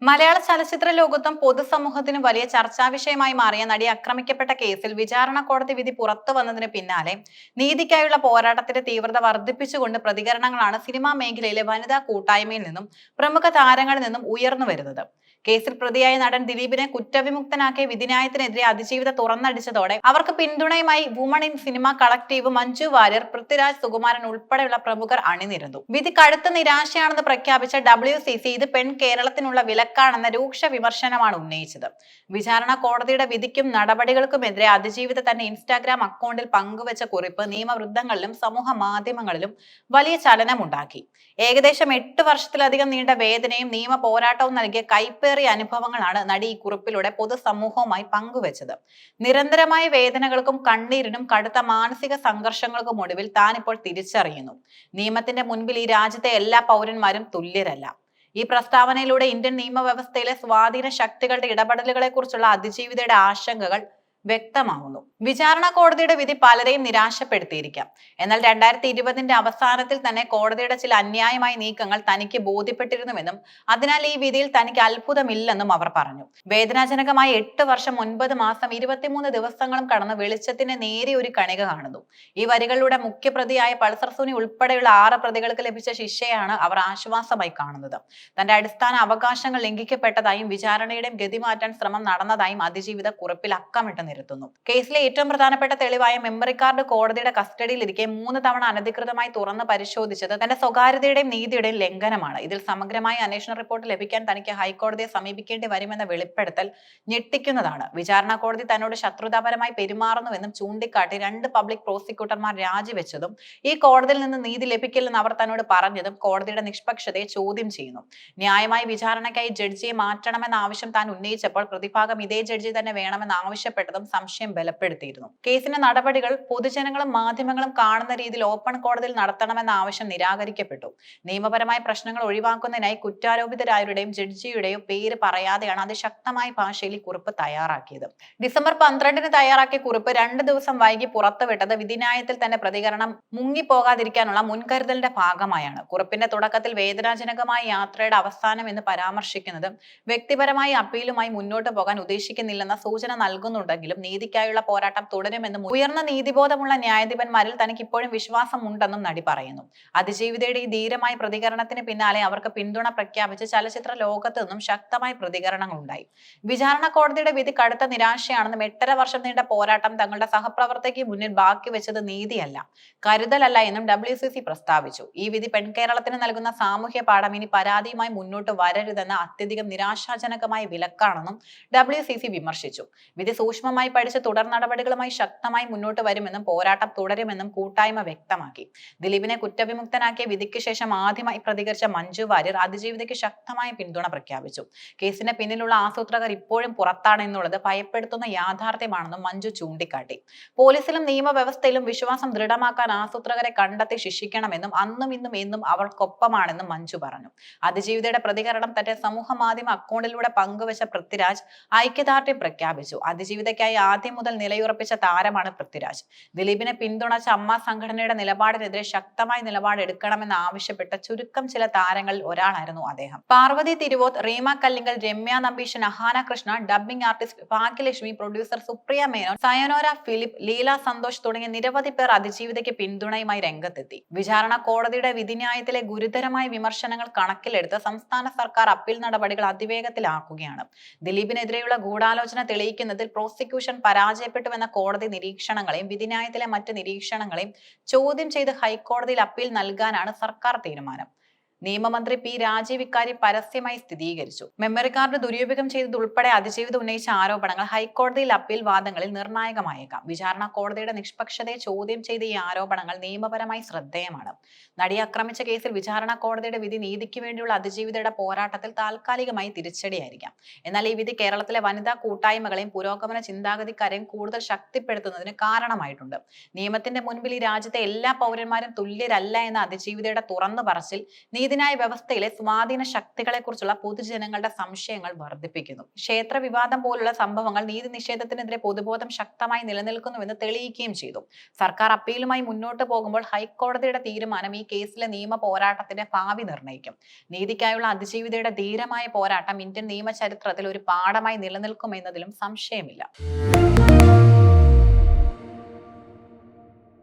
മലയാള ചലച്ചിത്ര ലോകത്തും പൊതുസമൂഹത്തിനും വലിയ ചർച്ചാ വിഷയമായി മാറിയ നടി ആക്രമിക്കപ്പെട്ട കേസിൽ വിചാരണ കോടതി വിധി പുറത്തു വന്നതിന് പിന്നാലെ നീതിക്കായുള്ള പോരാട്ടത്തിന്റെ തീവ്രത വർദ്ധിപ്പിച്ചുകൊണ്ട് പ്രതികരണങ്ങളാണ് സിനിമാ മേഖലയിലെ വനിതാ കൂട്ടായ്മയിൽ നിന്നും പ്രമുഖ താരങ്ങളിൽ നിന്നും ഉയർന്നു വരുന്നത്. കേസിൽ പ്രതിയായ നടൻ ദിലീപിനെ കുറ്റവിമുക്തനാക്കിയ വിധിന്യായത്തിനെതിരെ അതിജീവിത തുറന്നടിച്ചതോടെ അവർക്ക് പിന്തുണയുമായി woman in cinema collective, Manju Warrier, Prithviraj Sukumaran ഉൾപ്പെടെയുള്ള പ്രമുഖർ അണിനിരന്നു. വിധി കടുത്ത നിരാശയാണെന്ന് പ്രഖ്യാപിച്ച WCC ഇത് പെൺ കേരളത്തിനുള്ള വിലക്കാണെന്ന രൂക്ഷ വിമർശനമാണ് ഉന്നയിച്ചത്. വിചാരണ കോടതിയുടെ വിധിക്കും നടപടികൾക്കുമെതിരെ അതിജീവിത തന്റെ ഇൻസ്റ്റാഗ്രാം അക്കൗണ്ടിൽ പങ്കുവച്ച കുറിപ്പ് നിയമവൃദ്ധങ്ങളിലും സമൂഹ മാധ്യമങ്ങളിലും വലിയ ചലനമുണ്ടാക്കി. ഏകദേശം 8 വർഷത്തിലധികം നീണ്ട വേദനയും നിയമ പോരാട്ടവും നൽകിയ കൈപ്പേറിയ അനുഭവങ്ങളാണ് നടി ഈ കുറിപ്പിലൂടെ പൊതുസമൂഹവുമായി പങ്കുവച്ചത്. നിരന്തരമായ വേദനകൾക്കും കണ്ണീരിനും കടുത്ത മാനസിക സംഘർഷങ്ങൾക്കും ഒടുവിൽ താൻ ഇപ്പോൾ തിരിച്ചറിയുന്നു, നിയമത്തിന്റെ മുൻപിൽ ഈ രാജ്യത്തെ എല്ലാ പൗരന്മാരും തുല്യരല്ല. ഈ പ്രസ്താവനയിലൂടെ ഇന്ത്യൻ നിയമവ്യവസ്ഥയിലെ സ്വാധീന ശക്തികളുടെ ഇടപെടലുകളെ കുറിച്ചുള്ള അതിജീവിതയുടെ ആശങ്കകൾ വ്യക്തമാവുന്നു. വിചാരണ കോടതിയുടെ വിധി പലരെയും നിരാശപ്പെടുത്തിയിരിക്കാം. എന്നാൽ 2020 അവസാനത്തിൽ തന്നെ കോടതിയുടെ ചില അന്യായമായ നീക്കങ്ങൾ തനിക്ക് ബോധ്യപ്പെട്ടിരുന്നുവെന്നും അതിനാൽ ഈ വിധിയിൽ തനിക്ക് അത്ഭുതമില്ലെന്നും അവർ പറഞ്ഞു. വേദനാജനകമായ 8 വർഷം 9 മാസം 23 ദിവസങ്ങളും കടന്ന് വെളിച്ചത്തിന്റെ നേരിയ ഒരു കണിക കാണുന്നു. ഈ വരികളിലൂടെ മുഖ്യപ്രതിയായ പൾസർ സുനി ഉൾപ്പെടെയുള്ള 6 പ്രതികൾക്ക് ലഭിച്ച ശിക്ഷയാണ് അവർ ആശ്വാസമായി കാണുന്നത്. തന്റെ അടിസ്ഥാന അവകാശങ്ങൾ ലംഘിക്കപ്പെട്ടതായും വിചാരണയുടെയും ഗതി മാറ്റാൻ ശ്രമം നടന്നതായും അതിജീവിത കുറിപ്പിൽ അക്കമിട്ട് നിരത്തുന്നു. കേസിലെ ഏറ്റവും പ്രധാനപ്പെട്ട തെളിവായ മെമ്മറി കാർഡ് കോടതിയുടെ കസ്റ്റഡിയിലിരിക്കെ 3 തവണ അനധികൃതമായി തുറന്ന് പരിശോധിച്ചത് തന്റെ സ്വകാര്യതയുടെയും നീതിയുടെയും ലംഘനമാണ്. ഇതിൽ സമഗ്രമായ അന്വേഷണ റിപ്പോർട്ട് ലഭിക്കാൻ തനിക്ക് ഹൈക്കോടതിയെ സമീപിക്കേണ്ടി വരുമെന്ന വെളിപ്പെടുത്തൽ ഞെട്ടിക്കുന്നതാണ്. വിചാരണ കോടതി തന്നോട് ശത്രുതാപരമായി പെരുമാറുന്നുവെന്നും ചൂണ്ടിക്കാട്ടി 2 പബ്ലിക് പ്രോസിക്യൂട്ടർമാർ രാജിവെച്ചതും ഈ കോടതിയിൽ നിന്ന് നീതി ലഭിക്കില്ലെന്ന് അവർ തന്നോട് പറഞ്ഞതും കോടതിയുടെ നിഷ്പക്ഷതയെ ചോദ്യം ചെയ്യുന്നു. ന്യായമായ വിചാരണയ്ക്കായി ജഡ്ജിയെ മാറ്റണമെന്ന ആവശ്യം താൻ ഉന്നയിച്ചപ്പോൾ പ്രതിഭാഗം ഇതേ ജഡ്ജി തന്നെ വേണമെന്ന് ആവശ്യപ്പെട്ടതും സംശയം ബലപ്പെടുത്തിയിരുന്നു. കേസിന്റെ നടപടികൾ പൊതുജനങ്ങളും മാധ്യമങ്ങളും കാണുന്ന രീതിയിൽ ഓപ്പൺ കോടതിയിൽ നടത്തണമെന്ന ആവശ്യം നിരാകരിക്കപ്പെട്ടു. നിയമപരമായ പ്രശ്നങ്ങൾ ഒഴിവാക്കുന്നതിനായി കുറ്റാരോപിതരായവരുടെയും ജഡ്ജിയുടെയും പേര് പറയാതെയാണ് അതിശക്തമായ ഭാഷയിൽ ഈ കുറിപ്പ് തയ്യാറാക്കിയത്. ഡിസംബർ 12 തയ്യാറാക്കിയ കുറിപ്പ് 2 ദിവസം വൈകി പുറത്തുവിട്ടത് വിധിന്യായത്തിൽ തന്നെ പ്രതികരണം മുങ്ങിപ്പോകാതിരിക്കാനുള്ള മുൻകരുതലിന്റെ ഭാഗമായാണ്. കുറിപ്പിന്റെ തുടക്കത്തിൽ വേദനാജനകമായ യാത്രയുടെ അവസാനം എന്ന് പരാമർശിക്കുന്നത് വ്യക്തിപരമായ അപ്പീലുമായി മുന്നോട്ട് പോകാൻ ഉദ്ദേശിക്കുന്നില്ലെന്ന സൂചന നൽകുന്നുണ്ടെങ്കിലും നീതിക്കായുള്ള പോരാട്ടം തുടരുമെന്നും ഉയർന്ന നീതിബോധമുള്ള ന്യായാധിപന്മാരിൽ തനിക്ക് ഇപ്പോഴും വിശ്വാസമുണ്ടെന്നും നടി പറയുന്നു. അതിജീവിതയുടെ ഈ ധീരമായ പ്രതികരണത്തിന് പിന്നാലെ അവർക്ക് പിന്തുണ പ്രഖ്യാപിച്ച് ചലച്ചിത്ര ലോകത്ത് നിന്നും ശക്തമായ പ്രതികരണങ്ങൾ ഉണ്ടായി. വിചാരണ കോടതിയുടെ വിധി കടുത്ത നിരാശയാണെന്നും 8.5 വർഷം നീണ്ട പോരാട്ടം തങ്ങളുടെ സഹപ്രവർത്തകയ്ക്ക് മുന്നിൽ ബാക്കി വെച്ചത് നീതിയല്ല, കരുതലല്ല എന്നും WCC പ്രസ്താവിച്ചു. ഈ വിധി പെൺകേരളത്തിന് നൽകുന്ന സാമൂഹ്യ പാഠം ഇനി പരാതിയുമായി മുന്നോട്ട് വരരുതെന്ന അത്യധികം നിരാശാജനകമായ വിലക്കാണെന്നും WCC വിമർശിച്ചു. വിധി സൂക്ഷ്മമായി പഠിച്ച് തുടർ നടപടികളുമായി ശക്തമായി മുന്നോട്ട് വരുമെന്നും പോരാട്ടം തുടരുമെന്നും കൂട്ടായ്മ വ്യക്തമാക്കി. ദിലീപിനെ കുറ്റവിമുക്തനാക്കിയ വിധിക്ക് ശേഷം ആദ്യമായി പ്രതികരിച്ച മഞ്ജു വാര്യർ അതിജീവിതയ്ക്ക് ശക്തമായ പിന്തുണ പ്രഖ്യാപിച്ചു. കേസിന്റെ പിന്നിലുള്ള ആസൂത്രകർ ഇപ്പോഴും പുറത്താണെന്നുള്ളത് ഭയപ്പെടുത്തുന്ന യാഥാർത്ഥ്യമാണെന്നും മഞ്ജു ചൂണ്ടിക്കാട്ടി. പോലീസിലും നിയമവ്യവസ്ഥയിലും വിശ്വാസം ദൃഢമാക്കാൻ ആസൂത്രകരെ കണ്ടെത്തി ശിക്ഷിക്കണമെന്നും അന്നും ഇന്നും എന്നും അവർക്കൊപ്പമാണെന്നും മഞ്ജു പറഞ്ഞു. അതിജീവിതയുടെ പ്രതികരണം തന്റെ സമൂഹ മാധ്യമ അക്കൗണ്ടിലൂടെ പങ്കുവച്ച പൃഥ്വിരാജ് ഐക്യദാർഢ്യം പ്രഖ്യാപിച്ചു. അതിജീവിതയ്ക്കായി ആദ്യം മുതൽ നിലയുറപ്പിച്ച താരമാണ് പൃഥ്വിരാജ്. ദിലീപിനെ പിന്തുണച്ച അമ്മ സംഘടനയുടെ നിലപാടിനെതിരെ ശക്തമായ നിലപാട് എടുക്കണമെന്ന് ആവശ്യപ്പെട്ട ചുരുക്കം ചില താരങ്ങളിൽ ഒരാളായിരുന്നു അദ്ദേഹം. Parvathy Thiruvothu, Rima Kallingal, Ramya Nambeesan, Ahaana Krishna, dubbing artist Bhagyalakshmi, producer Supriya Menon, Sayanora Philip, Leela Santhosh തുടങ്ങിയ നിരവധി പേർ അതിജീവിതയ്ക്ക് പിന്തുണയുമായി രംഗത്തെത്തി. വിചാരണ കോടതിയുടെ വിധിന്യായത്തിലെ ഗുരുതരമായ വിമർശനങ്ങൾ കണക്കിലെടുത്ത് സംസ്ഥാന സർക്കാർ അപ്പീൽ നടപടികൾ അതിവേഗത്തിലാക്കുകയാണ്. ദിലീപിനെതിരെയുള്ള ഗൂഢാലോചന തെളിയിക്കുന്നതിൽ പ്രോസിക്യൂഷൻ പരാജയപ്പെട്ടുവെന്ന കോടതി നിരീക്ഷണങ്ങളെയും വിധിന്യായത്തിലെ മറ്റ് നിരീക്ഷണങ്ങളെയും ചോദ്യം ചെയ്ത് ഹൈക്കോടതിയിൽ അപ്പീൽ നൽകാനാണ് സർക്കാർ തീരുമാനം. നിയമമന്ത്രി P. രാജീവ് ഇക്കാര്യം പരസ്യമായി സ്ഥിരീകരിച്ചു. മെമ്മറി കാർഡ് ദുരുപയോഗം ചെയ്തതുൾപ്പെടെ അതിജീവിത ഉന്നയിച്ച ആരോപണങ്ങൾ ഹൈക്കോടതിയിൽ അപ്പീൽ വാദങ്ങളിൽ നിർണായകമായേക്കാം. വിചാരണ കോടതിയുടെ നിഷ്പക്ഷതയെ ചോദ്യം ചെയ്ത ഈ ആരോപണങ്ങൾ നിയമപരമായി ശ്രദ്ധേയമാണ്. നടിയെ ആക്രമിച്ച കേസിൽ വിചാരണ കോടതിയുടെ വിധി നീതിക്ക് വേണ്ടിയുള്ള അതിജീവിതയുടെ പോരാട്ടത്തിൽ താൽക്കാലികമായി തിരിച്ചടിയായിരിക്കാം. എന്നാൽ ഈ വിധി കേരളത്തിലെ വനിതാ കൂട്ടായ്മകളെയും പുരോഗമന ചിന്താഗതിക്കാരെയും കൂടുതൽ ശക്തിപ്പെടുത്തുന്നതിന് കാരണമായിട്ടുണ്ട്. നിയമത്തിന്റെ മുൻപിൽ ഈ രാജ്യത്തെ എല്ലാ പൗരന്മാരും തുല്യരല്ല എന്ന അതിജീവിതയുടെ തുറന്നു പറച്ചിൽ നീതി നീതിന്യായ വ്യവസ്ഥയിലെ സ്വാധീന ശക്തികളെക്കുറിച്ചുള്ള പൊതുജനങ്ങളുടെ സംശയങ്ങൾ വർദ്ധിപ്പിക്കുന്നു. ക്ഷേത്ര വിവാദം പോലുള്ള സംഭവങ്ങൾ നീതി നിഷേധത്തിനെതിരെ പൊതുബോധം ശക്തമായി നിലനിൽക്കുന്നുവെന്ന് തെളിയിക്കുകയും ചെയ്തു. സർക്കാർ അപ്പീലുമായി മുന്നോട്ട് പോകുമ്പോൾ ഹൈക്കോടതിയുടെ തീരുമാനം ഈ കേസിലെ നിയമ പോരാട്ടത്തിന്റെ ഭാവി നിർണ്ണയിക്കും. നീതിക്കായുള്ള അതിജീവിതയുടെ ധീരമായ പോരാട്ടം ഇന്ത്യൻ നിയമ ചരിത്രത്തിൽ ഒരു പാഠമായി നിലനിൽക്കുമെന്നതിലും സംശയമില്ല.